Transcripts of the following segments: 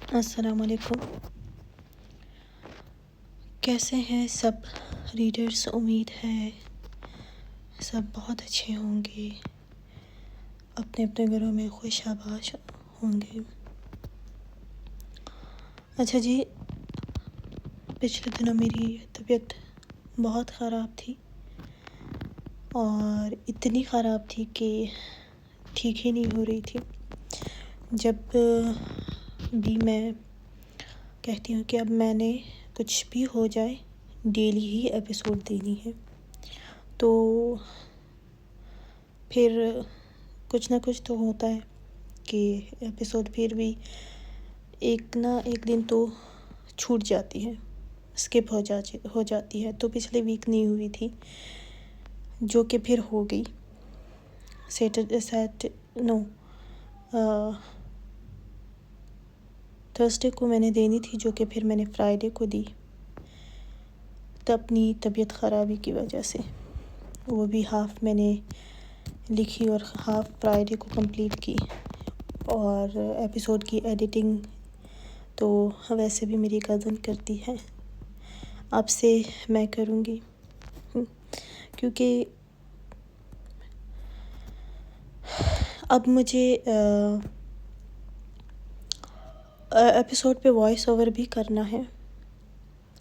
السلام علیکم. کیسے ہیں سب ریڈرز؟ امید ہے سب بہت اچھے ہوں گے، اپنے اپنے گھروں میں خوش آباد ہوں گے. اچھا جی، پچھلے دنوں میری طبیعت بہت خراب تھی، اور اتنی خراب تھی کہ ٹھیک ہی نہیں ہو رہی تھی. جب بھی میں کہتی ہوں کہ اب میں نے کچھ بھی ہو جائے ڈیلی ہی ایپیسوڈ دینی ہے، تو پھر کچھ نہ کچھ تو ہوتا ہے کہ ایپیسوڈ پھر بھی ایک نہ ایک دن تو چھوٹ جاتی ہے، اسکپ ہو جاتی ہے. تو پچھلے ویک نہیں ہوئی تھی، جو کہ پھر ہو گئی. تھرسڈے کو میں نے دینی تھی، جو کہ پھر میں نے فرائیڈے کو دی، تو اپنی طبیعت خرابی کی وجہ سے. وہ بھی ہاف میں نے لکھی اور ہاف فرائیڈے کو کمپلیٹ کی. اور ایپیسوڈ کی ایڈیٹنگ تو ویسے بھی میری کزن کرتی ہے، اب سے میں کروں گی، کیونکہ اب مجھے ایپیسوڈ پہ وائس اوور بھی کرنا ہے،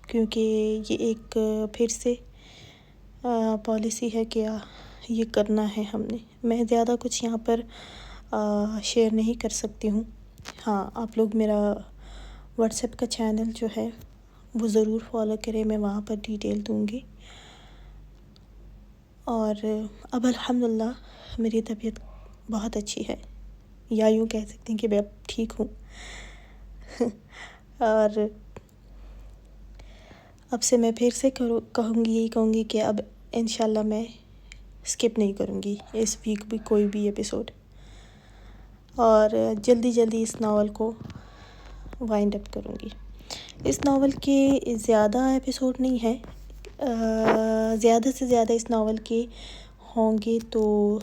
کیونکہ یہ ایک پھر سے پالیسی ہے کہ یہ کرنا ہے ہم نے. میں زیادہ کچھ یہاں پر شیئر نہیں کر سکتی ہوں. ہاں، آپ لوگ میرا واٹس ایپ کا چینل جو ہے وہ ضرور فالو کریں، میں وہاں پر ڈیٹیل دوں گی. اور اب الحمدللہ میری طبیعت بہت اچھی ہے، یا یوں کہہ سکتے ہیں کہ میں اب ٹھیک ہوں. اور اب سے میں پھر سے کہوں گی کہ اب انشاءاللہ میں اسکپ نہیں کروں گی اس ویک بھی کوئی بھی ایپیسوڈ، اور جلدی اس ناول کو وائنڈ اپ کروں گی. اس ناول کے زیادہ ایپیسوڈ نہیں ہیں، زیادہ سے زیادہ اس ناول کے ہوں گے تو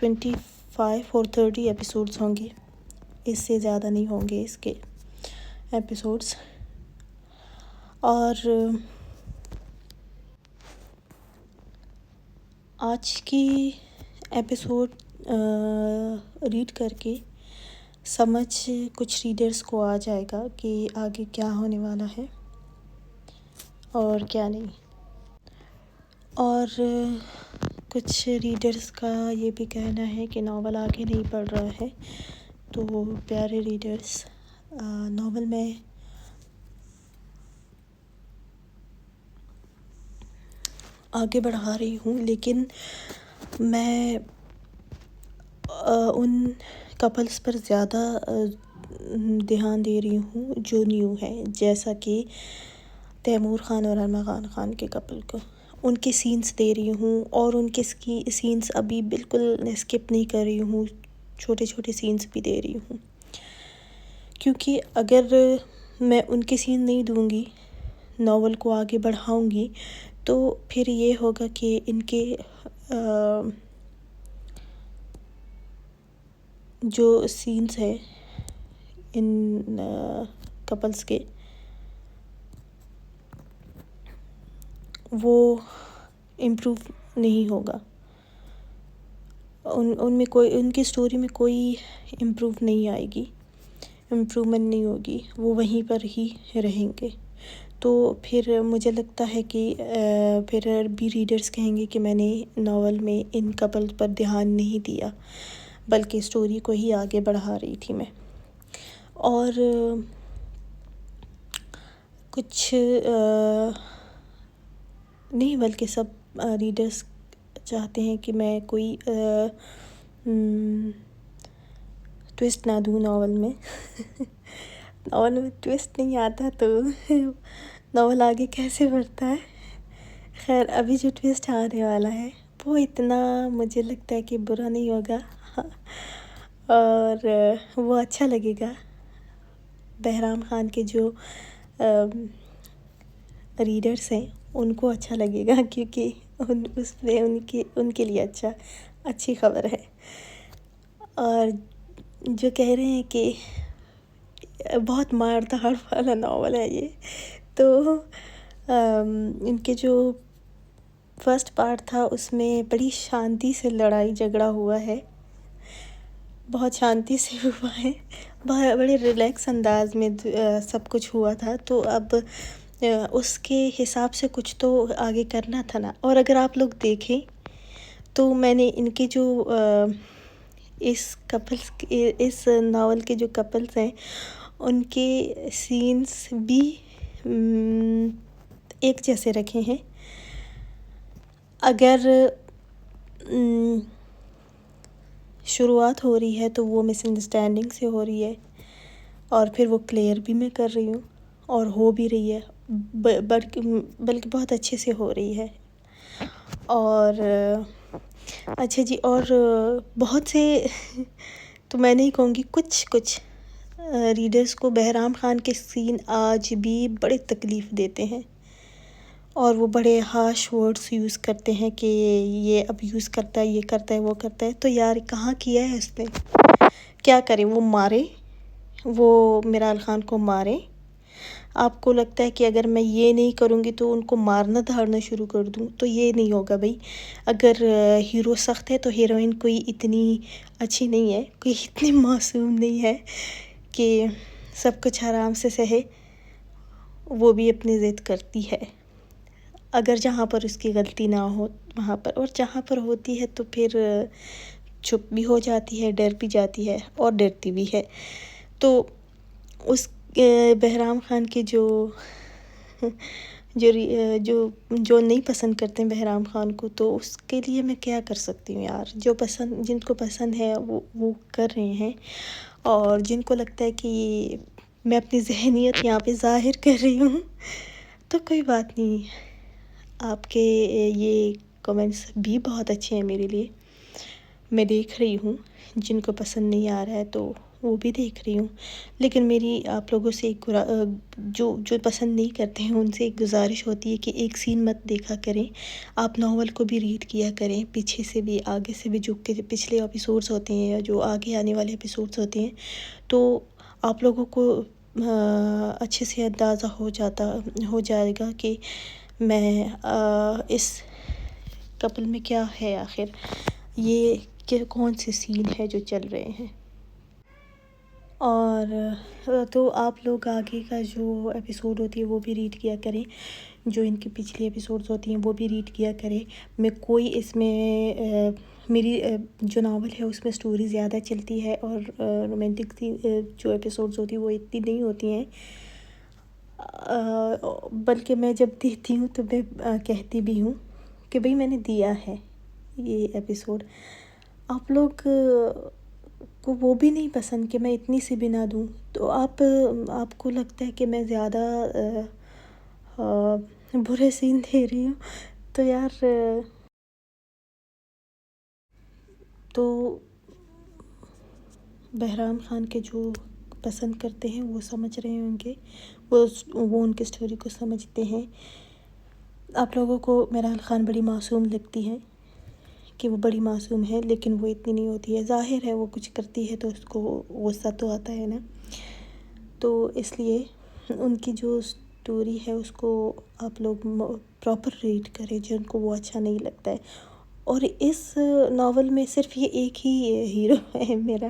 25 اور 30 ایپیسوڈز ہوں گے، اس سے زیادہ نہیں ہوں گے اس کے ایپیسوڈز. اور آج کی ایپیسوڈ ریڈ کر کے سمجھ کچھ ریڈرز کو آ جائے گا کہ آگے کیا ہونے والا ہے اور کیا نہیں. اور کچھ ریڈرز کا یہ بھی کہنا ہے کہ ناول آگے نہیں بڑھ رہا ہے، تو پیارے ریڈرز، ناول میں آگے بڑھا رہی ہوں، لیکن میں ان کپلز پر زیادہ دھیان دے رہی ہوں جو نیو ہے، جیسا کہ تیمور خان اور ارمغان خان کے کپل کو. ان کے سینز دے رہی ہوں، اور ان کے سینز ابھی بالکل اسکپ نہیں کر رہی ہوں، چھوٹے سینز بھی دے رہی ہوں. کیونکہ اگر میں ان کے سین نہیں دوں گی، ناول کو آگے بڑھاؤں گی، تو پھر یہ ہوگا کہ ان کے جو سینز ہیں ان کپلز کے، وہ امپروو نہیں ہوگا. ان میں کوئی، ان کی سٹوری میں کوئی امپروو نہیں آئے گی، امپرومنٹ نہیں ہوگی، وہ وہیں پر ہی رہیں گے. تو پھر مجھے لگتا ہے کہ پھر بھی ریڈرز کہیں گے کہ میں نے ناول میں ان کپل پر دھیان نہیں دیا، بلکہ سٹوری کو ہی آگے بڑھا رہی تھی میں. اور کچھ نہیں، بلکہ سب ریڈرز چاہتے ہیں کہ میں کوئی ٹویسٹ نہ دوں ناول میں. ناول میں ٹویسٹ نہیں آتا تو ناول آگے کیسے بڑھتا ہے. خیر، ابھی جو ٹویسٹ آنے والا ہے وہ اتنا مجھے لگتا ہے کہ برا نہیں ہوگا، اور وہ اچھا لگے گا. بہرام خان کے جو ریڈرز ہیں ان کو اچھا لگے گا، کیونکہ اس میں ان کے لیے اچھی خبر ہے. اور جو کہہ رہے ہیں کہ بہت مار دھاڑ والا ناول ہے یہ. تو ان کے جو فرسٹ پارٹ تھا اس میں بڑی شانتی سے لڑائی جھگڑا ہوا ہے، بہت شانتی سے ہوا ہے، بڑے ریلیکس انداز میں سب کچھ ہوا تھا. تو اب اس کے حساب سے کچھ تو آگے کرنا تھا نا. اور اگر آپ لوگ دیکھیں تو میں نے ان کے جو اس ناول کے جو کپلز ہیں ان کے سینس بھی ایک جیسے رکھے ہیں. اگر شروعات ہو رہی ہے تو وہ مس انڈرسٹینڈنگ سے ہو رہی ہے، اور پھر وہ کلیئر بھی میں کر رہی ہوں اور ہو بھی رہی ہے، بلکہ بہت اچھے سے ہو رہی ہے. اور اچھا جی، اور بہت سے تو میں نہیں کہوں گی، کچھ ریڈرز کو بہرام خان کے سین آج بھی بڑے تکلیف دیتے ہیں، اور وہ بڑے ہارش ورڈز یوز کرتے ہیں کہ یہ اب یوز کرتا ہے، یہ کرتا ہے، وہ کرتا ہے. تو یار کہاں کیا ہے اس نے؟ کیا کریں؟ وہ مارے، وہ میرال خان کو مارے. آپ کو لگتا ہے کہ اگر میں یہ نہیں کروں گی تو ان کو مارنا دھاڑنا شروع کر دوں، تو یہ نہیں ہوگا بھائی. اگر ہیرو سخت ہے تو ہیروئن کوئی اتنی اچھی نہیں ہے، کوئی اتنی معصوم نہیں ہے کہ سب کچھ آرام سے سہے. وہ بھی اپنی ضد کرتی ہے، اگر جہاں پر اس کی غلطی نہ ہو وہاں پر، اور جہاں پر ہوتی ہے تو پھر چپ بھی ہو جاتی ہے، ڈر بھی جاتی ہے اور ڈرتی بھی ہے. تو اس بہرام خان کے جو نہیں پسند کرتے ہیں بہرام خان کو، تو اس کے لیے میں کیا کر سکتی ہوں یار. جن کو پسند ہے وہ کر رہے ہیں، اور جن کو لگتا ہے کہ میں اپنی ذہنیت یہاں پہ ظاہر کر رہی ہوں تو کوئی بات نہیں. آپ کے یہ کمنٹس بھی بہت اچھے ہیں میرے لیے، میں دیکھ رہی ہوں. جن کو پسند نہیں آ رہا ہے تو وہ بھی دیکھ رہی ہوں. لیکن میری آپ لوگوں سے جو پسند نہیں کرتے ہیں ان سے ایک گزارش ہوتی ہے کہ ایک سین مت دیکھا کریں. آپ ناول کو بھی ریڈ کیا کریں، پیچھے سے بھی آگے سے بھی، جو کہ پچھلے ایپیسوڈز ہوتے ہیں یا جو آگے آنے والے ایپیسوڈز ہوتے ہیں، تو آپ لوگوں کو اچھے سے اندازہ ہو جائے گا کہ میں اس کپل میں کیا ہے، آخر یہ کہ کون سے سین ہے جو چل رہے ہیں. اور تو آپ لوگ آگے کا جو ایپیسوڈ ہوتی ہے وہ بھی ریڈ کیا کریں، جو ان کی پچھلی ایپیسوڈز ہوتی ہیں وہ بھی ریڈ کیا کریں. میں کوئی اس میں میری جو ناول ہے اس میں سٹوری زیادہ چلتی ہے، اور رومانٹک جو ایپیسوڈز ہوتی ہیں وہ اتنی نہیں ہوتی ہیں. بلکہ میں جب دیکھتی ہوں تو میں کہتی بھی ہوں کہ بھئی میں نے دیا ہے یہ ایپیسوڈ. آپ لوگ کو وہ بھی نہیں پسند کہ میں اتنی سی بھی نہ دوں، تو آپ کو لگتا ہے کہ میں زیادہ برے سین دے رہی ہوں. تو یار تو بہرام خان کے جو پسند کرتے ہیں وہ سمجھ رہے ہوں گے، وہ ان کی سٹوری کو سمجھتے ہیں. آپ لوگوں کو میرال خان بڑی معصوم لگتی ہے کہ وہ بڑی معصوم ہے، لیکن وہ اتنی نہیں ہوتی ہے. ظاہر ہے وہ کچھ کرتی ہے تو اس کو غصہ تو آتا ہے نا. تو اس لیے ان کی جو سٹوری ہے اس کو آپ لوگ پراپر ریڈ کریں جن کو وہ اچھا نہیں لگتا ہے. اور اس ناول میں صرف یہ ایک ہی ہیرو ہے میرا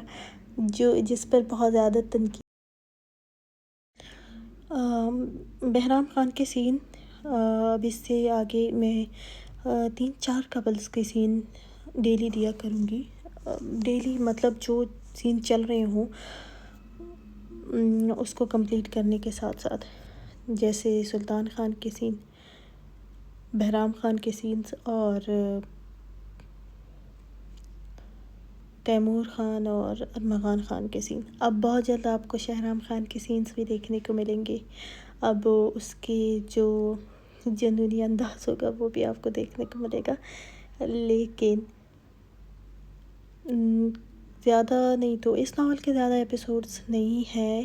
جس پر بہت زیادہ تنقید. بہرام خان کے سین اب اس سے آگے میں 3-4 کپلز کے سین ڈیلی دیا کروں گی. ڈیلی مطلب جو سین چل رہے ہوں اس کو کمپلیٹ کرنے کے ساتھ ساتھ، جیسے سلطان خان کے سین، بہرام خان کے سینز، اور تیمور خان اور ارمغان خان کے سین. اب بہت جلد آپ کو شہرام خان کے سینز بھی دیکھنے کو ملیں گے. اب اس کے جو جنونی انداز ہوگا وہ بھی آپ کو دیکھنے کو ملے گا. لیکن زیادہ نہیں، تو اس ناول کے زیادہ ایپیسوڈز نہیں ہیں،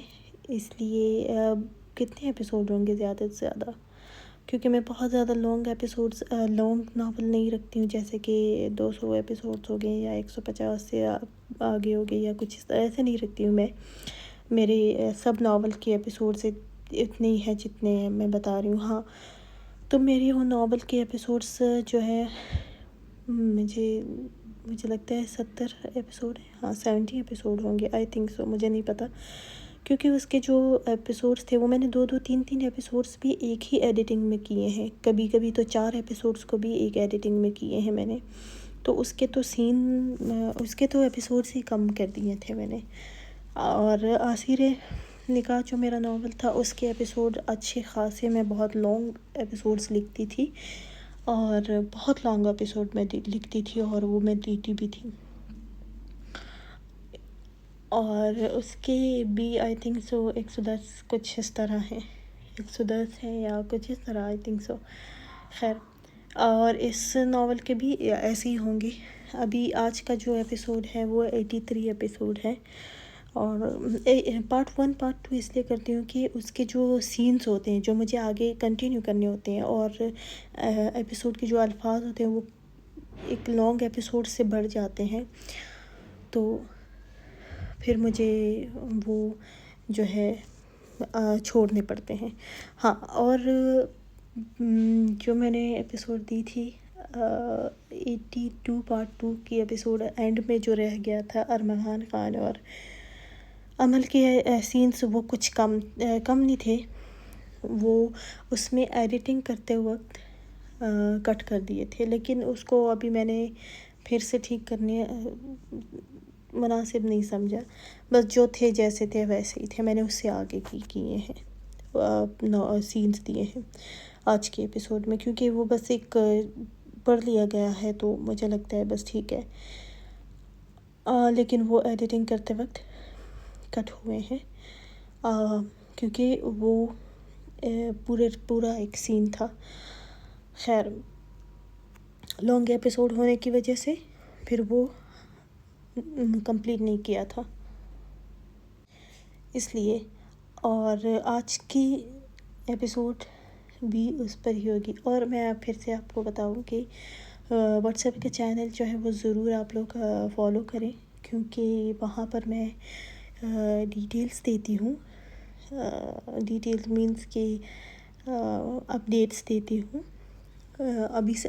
اس لیے کتنے ایپیسوڈ ہوں گے زیادہ سے زیادہ، کیونکہ میں بہت زیادہ لانگ ناول نہیں رکھتی ہوں، جیسے کہ 200 ایپیسوڈز ہو گئے یا 150 سے آگے ہو گئے یا کچھ اس طرح، ایسے نہیں رکھتی ہوں میں. میرے سب ناول کے ایپیسوڈ سے اتنے ہی ہیں جتنے میں بتا رہی ہوں. ہاں تو میری وہ ناول کے ایپیسوڈس جو ہے مجھے لگتا ہے 70 ایپیسوڈ ہیں. ہاں 70 ایپیسوڈ ہوں گے آئی تھنک سو، مجھے نہیں پتہ، کیونکہ اس کے جو ایپیسوڈس تھے وہ میں نے 2 ایپیسوڈس بھی ایک ہی ایڈیٹنگ میں کیے ہیں. کبھی کبھی تو 4 ایپیسوڈس کو بھی ایک ایڈیٹنگ میں کیے ہیں میں نے. تو اس کے تو ایپیسوڈس ہی کم کر دیے تھے میں نے. اور آسیر نکاح جو میرا ناول تھا اس کے ایپیسوڈ اچھے خاصے، میں بہت لانگ ایپیسوڈس لکھتی تھی اور بہت لانگ ایپیسوڈ میں لکھتی تھی اور وہ میں دیتی بھی تھی. اور اس کے بھی آئی تھنک سو 110 کچھ اس طرح ہیں، 110 ہیں یا کچھ اس طرح آئی تھنک سو. خیر، اور اس ناول کے بھی ایسے ہی ہوں گے. ابھی آج کا جو ایپیسوڈ ہے وہ 83 ایپیسوڈ ہے. اور پارٹ 1 پارٹ 2 اس لیے کرتی ہوں کہ اس کے جو سینز ہوتے ہیں جو مجھے آگے کنٹینیو کرنے ہوتے ہیں، اور ایپیسوڈ کے جو الفاظ ہوتے ہیں وہ ایک لانگ ایپیسوڈ سے بڑھ جاتے ہیں، تو پھر مجھے وہ جو ہے چھوڑنے پڑتے ہیں. ہاں، اور جو میں نے ایپیسوڈ دی تھی 82 پارٹ 2 کی ایپیسوڈ اینڈ میں جو رہ گیا تھا ارمغان خان اور عمل کے سینس، وہ کچھ کم نہیں تھے، وہ اس میں ایڈیٹنگ کرتے وقت کٹ کر دیے تھے، لیکن اس کو ابھی میں نے پھر سے ٹھیک کرنے مناسب نہیں سمجھا. بس جو تھے جیسے تھے ویسے ہی تھے، میں نے اس سے آگے کیے ہیں سینس دیے ہیں آج کے ایپیسوڈ میں، کیونکہ وہ بس ایک پڑھ لیا گیا ہے تو مجھے لگتا ہے بس ٹھیک ہے. لیکن وہ ایڈیٹنگ کرتے وقت کٹ ہوئے ہیں کیونکہ وہ پورا ایک سین تھا. خیر، لانگ ایپیسوڈ ہونے کی وجہ سے پھر وہ کمپلیٹ نہیں کیا تھا اس لیے. اور آج کی ایپیسوڈ بھی اس پر ہی ہوگی. اور میں پھر سے آپ کو بتاؤں کہ واٹس ایپ کا چینل جو ہے وہ ضرور آپ لوگ فالو کریں، کیونکہ وہاں پر میں ڈیٹیلز دیتی ہوں. ڈیٹیلز مینس کہ اپڈیٹس دیتی ہوں.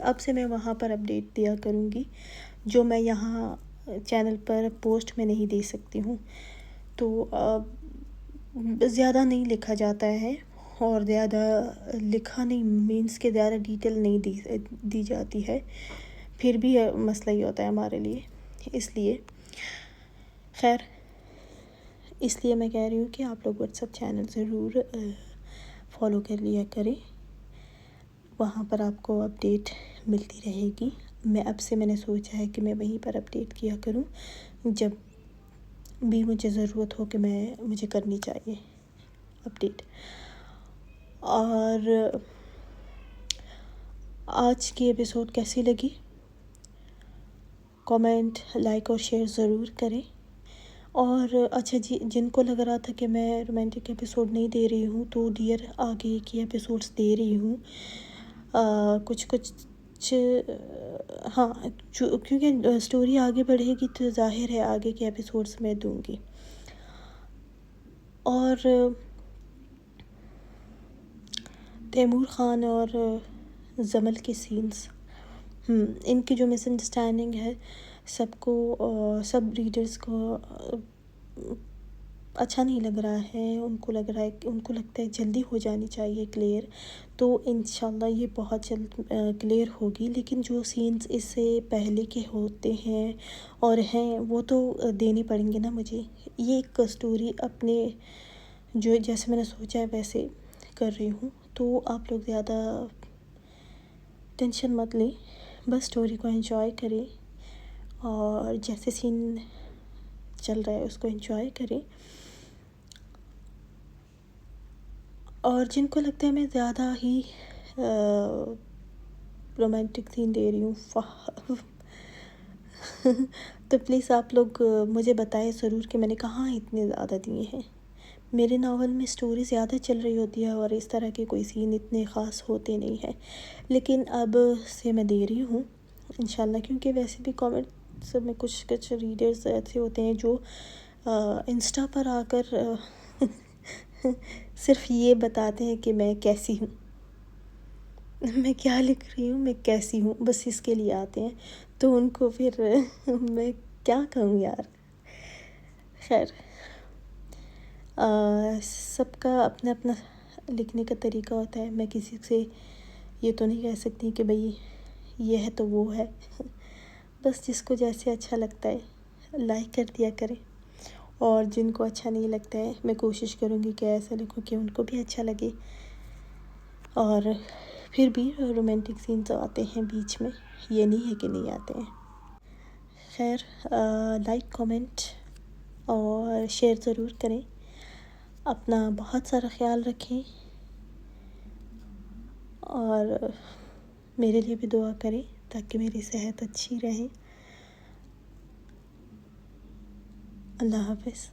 اب سے میں وہاں پر اپڈیٹ دیا کروں گی جو میں یہاں چینل پر پوسٹ میں نہیں دے سکتی ہوں. تو زیادہ نہیں لکھا جاتا ہے اور زیادہ لکھا نہیں مینس کہ زیادہ ڈیٹیل نہیں دی جاتی ہے، پھر بھی مسئلہ ہی ہوتا ہے ہمارے لیے، اس لیے. خیر، اس لیے میں کہہ رہی ہوں کہ آپ لوگ واٹس ایپ چینل ضرور فالو کر لیا کریں، وہاں پر آپ کو اپڈیٹ ملتی رہے گی. میں نے سوچا ہے کہ میں وہیں پر اپڈیٹ کیا کروں جب بھی مجھے ضرورت ہو کہ مجھے کرنی چاہیے اپڈیٹ. اور آج کی ایپیسوڈ کیسی لگی؟ کامنٹ، لائک اور شیئر ضرور کریں. اور اچھا جی، جن کو لگ رہا تھا کہ میں رومانٹک ایپیسوڈ نہیں دے رہی ہوں تو ڈیئر آگے کی ایپیسوڈس دے رہی ہوں کچھ ہاں، کیونکہ سٹوری آگے بڑھے گی تو ظاہر ہے آگے کے ایپیسوڈس میں دوں گی. اور تیمور خان اور زمل کے سینس، ان کی جو مس انڈرسٹینڈنگ ہے سب ریڈرز کو اچھا نہیں لگ رہا ہے. ان کو لگتا ہے جلدی ہو جانی چاہیے کلیئر، تو انشاءاللہ یہ بہت جلد کلیئر ہوگی. لیکن جو سینس اس سے پہلے کے ہوتے ہیں اور ہیں وہ تو دینے پڑیں گے نا مجھے. یہ ایک سٹوری اپنے جو جیسے میں نے سوچا ہے ویسے کر رہی ہوں، تو آپ لوگ زیادہ ٹینشن مت لیں، بس سٹوری کو انجوائے کریں اور جیسے سین چل رہا ہے اس کو انجوائے کریں. اور جن کو لگتا ہے میں زیادہ ہی رومانٹک سین دے رہی ہوں تو پلیز آپ لوگ مجھے بتائیں ضرور کہ میں نے کہاں اتنے زیادہ دیے ہیں. میرے ناول میں سٹوری زیادہ چل رہی ہوتی ہے اور اس طرح کے کوئی سین اتنے خاص ہوتے نہیں ہیں، لیکن اب سے میں دے رہی ہوں انشاءاللہ. کیونکہ ویسے بھی کامنٹس میں کچھ ریڈرز ایسے ہوتے ہیں جو انسٹا پر آ کر صرف یہ بتاتے ہیں کہ میں کیسی ہوں، میں کیا لکھ رہی ہوں، میں کیسی ہوں، بس اس کے لیے آتے ہیں، تو ان کو پھر میں کیا کہوں یار. خیر، سب کا اپنا اپنا لکھنے کا طریقہ ہوتا ہے. میں کسی سے یہ تو نہیں کہہ سکتی کہ بھئی یہ ہے تو وہ ہے. بس جس کو جیسے اچھا لگتا ہے لائک کر دیا کریں، اور جن کو اچھا نہیں لگتا ہے میں کوشش کروں گی کہ ایسا لکھوں کہ ان کو بھی اچھا لگے. اور پھر بھی رومانٹک سینس آتے ہیں بیچ میں، یہ نہیں ہے کہ نہیں آتے ہیں. خیر، لائک، کومنٹ اور شیئر ضرور کریں. اپنا بہت سارا خیال رکھیں، اور میرے لیے بھی دعا کریں تاکہ میری صحت اچھی رہے. اللہ حافظ.